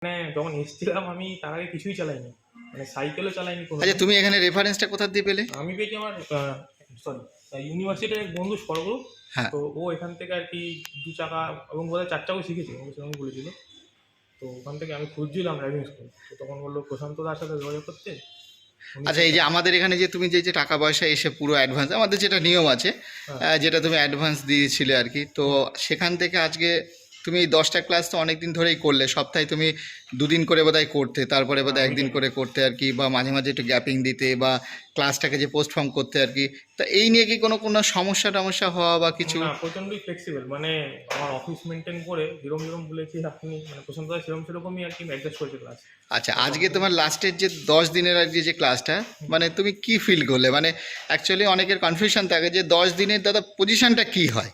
মানে যখন এসেছিলাম আমি তার আগে কিছুই চালাইনি, মানে সাইকেলও চালাইনি কোনো। আচ্ছা, তুমি এখানে রেফারেন্সটা কোথা দিয়ে পেলে? আমি পেয়েছি আমার সরি ইউনিভার্সিটির এক বন্ধু স্বর্গ। হ্যাঁ। তো ও এখান থেকে আর কি 2 চাকা এবং বোধহয় 4 চাকাও শিখেছে, আমাকে সেরকম বলেছিল। তো ওখান থেকে আমি খুঁজছিলাম ড্রাইভিং স্কুল, তো তখন বললো প্রশান্ত দার সাথে যোগাযোগ করতে। উনি আচ্ছা, এই যে আমাদের এখানে যে তুমি যে টাকা পয়সা এসে পুরো অ্যাডভান্স, আমাদের যেটা নিয়ম আছে, হ্যাঁ যেটা তুমি অ্যাডভান্স দিয়েছিলে আর কি, তো সেখান থেকে আজকে তুমি 10টা ক্লাস তো অনেক দিন ধরেই করলে, সপ্তাহে তুমি 2 দিন করে বোধহয় করতে, তারপরে বোধহয় 1 দিন করে করতে আর কি, বা মাঝে মাঝে একটু গ্যাপিং দিতে, বা ক্লাসটাকে যে পোস্টফর্ম করতে আর কি। তা এই নিয়ে কি কোনো কোনো সমস্যা টমস্যা হওয়া বা কিছু? না, প্রচণ্ডই ফ্লেক্সিবল, মানে আমার অফিস মেনটেন করে যেরকম যেরকম বলেছি আপনি, মানে প্রশান্ত দা সেরকমই আর কি অ্যাডজাস্ট করেছে ক্লাস। আচ্ছা, আজকে তোমার লাস্টের যে 10 দিনের আর কি যে ক্লাসটা, মানে তুমি কি ফিল করলে? মানে অ্যাকচুয়ালি অনেকের কনফিউশন থাকে যে 10 দিনের দাদা পজিশনটা কি হয়,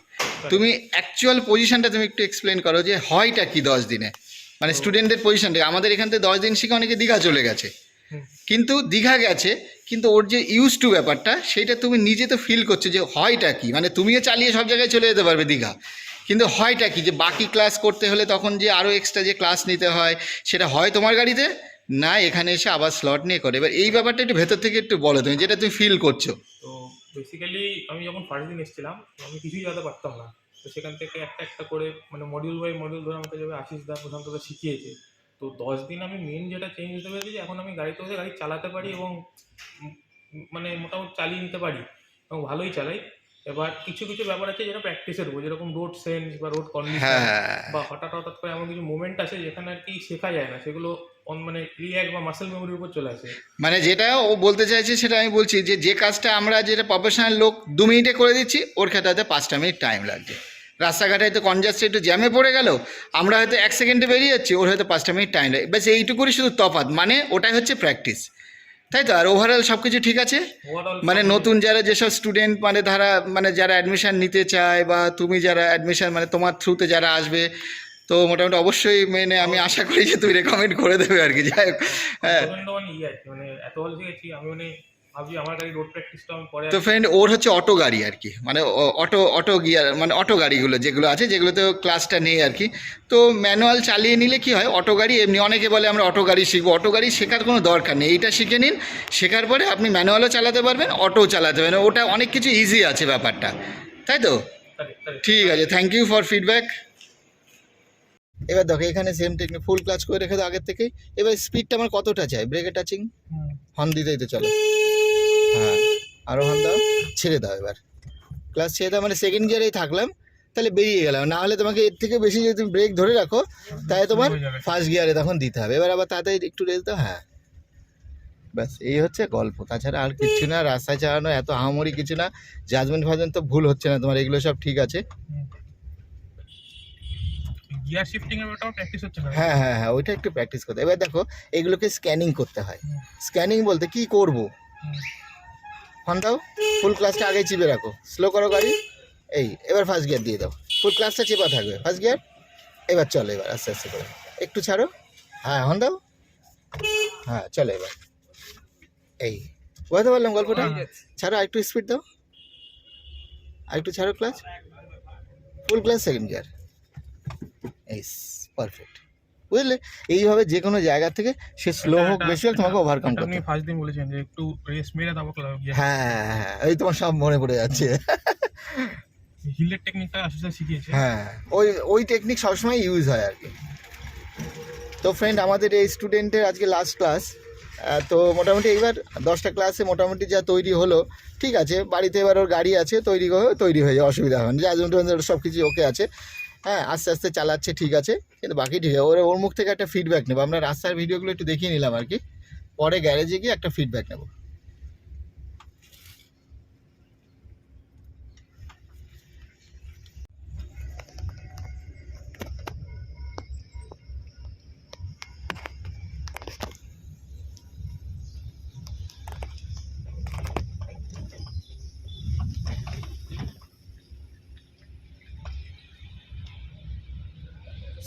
তুমি অ্যাকচুয়াল পজিশনটা তুমি একটু এক্সপ্লেন করো যে হয়টা কি 10 দিনে, মানে স্টুডেন্টদের পজিশনটা। আমাদের এখান থেকে 10 দিন শিখে অনেকে দীঘা চলে গেছে, কিন্তু দীঘা গেছে, কিন্তু ওর যে ইউজ টু ব্যাপারটা সেইটা তুমি নিজে তো ফিল করছো যে হয়টা কি, মানে তুমিও চালিয়ে সব জায়গায় চলে যেতে পারবে দীঘা, কিন্তু হয়টা কি যে বাকি ক্লাস করতে হলে তখন যে আরও এক্সট্রা যে ক্লাস নিতে হয়, সেটা হয় তোমার গাড়িতে, না এখানে এসে আবার স্লট নিয়ে করে। এবার এই ব্যাপারটা একটু ভেতর থেকে একটু বলো তুমি, যেটা তুমি ফিল করছো। তো বেসিক্যালি আমি যখন ফার্স্ট দিন এসেছিলাম আমি কিছুই জানতে পারতাম না। তো সেখান থেকে একটা একটা করে মানে মডিউল বাই মডিউল ধরে আমাকে যাবে আশিস দা প্রশান্ত দা শিখিয়েছে। তো 10 দিন আমি মেন যেটা চেঞ্জ হতে পেরেছি যে এখন আমি গাড়িতে বসে গাড়ি চালাতে পারি এবং মানে মোটামুটি চালিয়ে নিতে পারি এবং ভালোই চালাই। এবার কিছু কিছু ব্যাপার আছে যেটা প্র্যাকটিসের উপর, যেরকম রোড সেন্স বা রোড কন্ডিশন হ্যাঁ, বা হঠাৎ হঠাৎ করে এমন কিছু মুভমেন্ট আছে যেখানে আর কি শেখা যায় না, সেগুলো মানে রিঅ্যাক্ট বা মাসেল মেমোরির উপর চলে আসে। মানে যেটা ও বলতে চাইছে সেটা আমি বলছি, যে যে কাজটা আমরা যেটা প্রফেশনাল লোক 2 মিনিটে করে দিচ্ছি, ওর ক্ষেত্রে হয়তো 5টা মিনিট টাইম লাগছে। রাস্তাঘাটে হয়তো কনজাস্টে একটু জ্যামে পড়ে গেল, আমরা হয়তো 1 সেকেন্ডে বেরিয়ে যাচ্ছি, ওর হয়তো 5টা মিনিট টাইম লাগে, ব্যাস এইটুকুরই শুধু তফাৎ, মানে ওটাই হচ্ছে প্র্যাকটিস, তাই তো? আর ওভারঅল সব কিছু ঠিক আছে, ওভারঅল মানে নতুন যারা যেসব স্টুডেন্ট, মানে ধারা মানে যারা অ্যাডমিশন নিতে চায়, বা তুমি যারা অ্যাডমিশন মানে তোমার থ্রুতে যারা আসবে, তো মোটামুটি অবশ্যই মেনে আমি আশা করি যে তুমি রেকমেন্ড করে দেবে আর কি, যাই হোক। হ্যাঁ। প্রচন্ড মানে ইয়ে আছে, মানে এত ভালো শিখেছি আমি, মানে ভাবছি আমার গাড়ি রোড প্র্যাকটিসটা আমি পরে তো আর কি। ফ্রেন্ড, ওর হচ্ছে অটো গাড়ি আর কি, মানে অটো অটো গিয়ার, মানে অটো গাড়িগুলো যেগুলো আছে, যেগুলোতে ক্লাসটা নেই আর কি। তো ম্যানুয়াল চালিয়ে নিলে কি হয়, অটো গাড়ি এমনি অনেকে বলে আমরা অটো গাড়ি শিখবো, অটো গাড়ি শেখার কোনো দরকার নেই, এইটা শিখে নিন, শেখার পরে আপনি ম্যানুয়ালও চালাতে পারবেন, অটোও চালাতে পারবেন, ওটা অনেক কিছু ইজি আছে ব্যাপারটা, তাই তো? ঠিক আছে, থ্যাংক ইউ ফর ফিডব্যাক। এবার দেখো এখানে সেম টেকনিক, ফুল ক্লাচ করে রেখে দাও আগের থেকে। এবার স্পিডটা আমার কতটা চাই, ব্রেকে টাচিং, হর্ন দিতেই তো চলো। হ্যাঁ, আরও হর্ন দাও, ছেড়ে দাও এবার, ক্লাস ছেড়ে দাও, মানে সেকেন্ড গিয়ারেই থাকলাম, তাহলে বেরিয়ে গেলাম, না হলে তোমাকে এর থেকে বেশি যদি তুমি ব্রেক ধরে রাখো, তাই তোমার ফার্স্ট গিয়ারে তখন দিতে হবে। এবার আবার তাড়াতাড়ি একটু রেস দাও, হ্যাঁ, ব্যাস এই হচ্ছে গল্প, তাছাড়া আর কিছু না। রাস্তায় চালানো এত আহামরি কিছু না, জাজমেন্ট ফাজমেন্ট তো ভুল হচ্ছে না তোমার, এগুলো সব ঠিক আছে। গিয়ার শিফটিং এর ওটাও প্র্যাকটিস হচ্ছে না। হ্যাঁ হ্যাঁ হ্যাঁ, ওইটা একটু প্র্যাকটিস করতে। এবার দেখো এগুলোকে স্ক্যানিং করতে হয়। স্ক্যানিং বলতে কি করব, হর্ন দাও, ফুল ক্লাসটা আগে চিপে রাখো, স্লো করো গাড়ি, এই এবার ফার্স্ট গিয়ার দিয়ে দাও, ফুল ক্লাসটা চেপা থাকবে, ফার্স্ট গিয়ার, এবার চলো, এবার আস্তে আস্তে করে একটু ছাড়ো, হ্যাঁ হর্ন দাও, হ্যাঁ চলো এবার, এই বুঝতে পারলাম গল্পটা। ছাড়ো, আরেকটু স্পিড দাও, আরেকটু ছাড়ো ক্লাচ, ফুল ক্লাস সেকেন্ড গিয়ার, এই পারফেক্ট, বুঝলে? এইভাবে যে কোনো জায়গা থেকে সে স্লো হোক বেশি হোক তোমাকে ওভারকাম করতে। আপনি ফার্স্ট দিন বলেছেন যে একটু রেস মেরে তারপর গিয়ার। হ্যাঁ হ্যাঁ, এই তোমার সব মনে পড়ে যাচ্ছে। হিলের টেকনিকটা আসলে শিখিয়েছে। হ্যাঁ, ওই ওই টেকনিক সবসময় ইউজ হয় আর কি। তো ফ্রেন্ড, আমাদের এই স্টুডেন্টের আজকে লাস্ট ক্লাস, তো মোটামুটি এইবার 10টা ক্লাসে মোটামুটি যা তৈরি হলো, ঠিক আছে, বাড়িতে এবার ওর গাড়ি আছে, তৈরি হয়ে যায়, অসুবিধা হয় না, জাজমেন্ট সব কিছু ওকে আছে, হ্যাঁ, আস্তে আস্তে চালাচ্ছে, ঠিক আছে, কিন্তু বাকি ঠিক আছে। ওর মুখ থেকে একটা ফিডব্যাক নেবো, আমরা রাস্তার ভিডিওগুলো একটু দেখিয়ে নিলাম আর কি, পরে গ্যারেজে গিয়ে একটা ফিডব্যাক নেবো।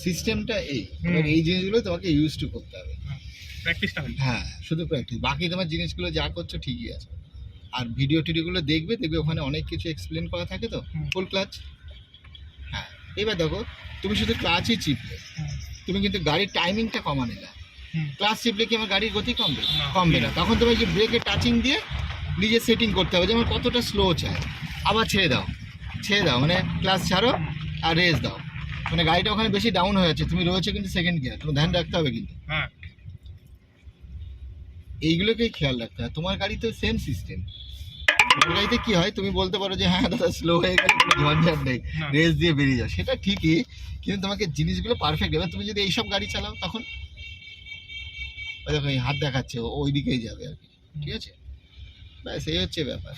সিস্টেমটা এই জিনিসগুলো তোমাকে ইউজ টু করতে হবে, প্র্যাকটিসটা হয়। হ্যাঁ, শুধু প্র্যাকটিস, বাকি তোমার জিনিসগুলো যা করছো ঠিকই আছে। আর ভিডিও টিডিওগুলো দেখবে, ওখানে অনেক কিছু এক্সপ্লেন করা থাকে, তো ফুল ক্লাচ, হ্যাঁ। এবার দেখো তুমি শুধু ক্লাচই চিপলে, তুমি কিন্তু গাড়ির টাইমিংটা কমানে না। হুম। ক্লাস টিপলে কি আমার গাড়ির গতি কমবে? না, কমবে ঠিক না। আছে। তখন তোমাকে যে ব্রেকে টাচিং দিয়ে নিজে সেটিং করতে হবে যে আমার কতটা স্লো চাই। আবার ছেড়ে দাও, মানে ক্লাস ছাড়ো আর রেস দাও, মানে গাড়িটা ওখানে বেশি ডাউন হয়ে যাচ্ছে, তুমি রয়েছে কিন্তু সেকেন্ড গিয়ার, তোমার ধ্যান রাখতে হবে কিন্তু হ্যাঁ এইগুলোকেই খেয়াল রাখতে হবে। তোমার গাড়িতে সেম সিস্টেম। তোমার গাড়িতে কি হয়, তুমি বলতে পারো যে হ্যাঁ দাদা স্লো হয়ে গেলে কোনো ঝঞ্ঝাট নেই, না। রেস দিয়ে বেরিয়ে যাও, সেটা ঠিকই, কিন্তু তোমাকে জিনিসগুলো পারফেক্ট। এবার তুমি যদি এইসব গাড়ি চালাও তখন ওই দেখো এই হাত দেখাচ্ছে, ও ওই দিকেই যাবে আর কি, ঠিক আছে? ব্যাস এই হচ্ছে ব্যাপার।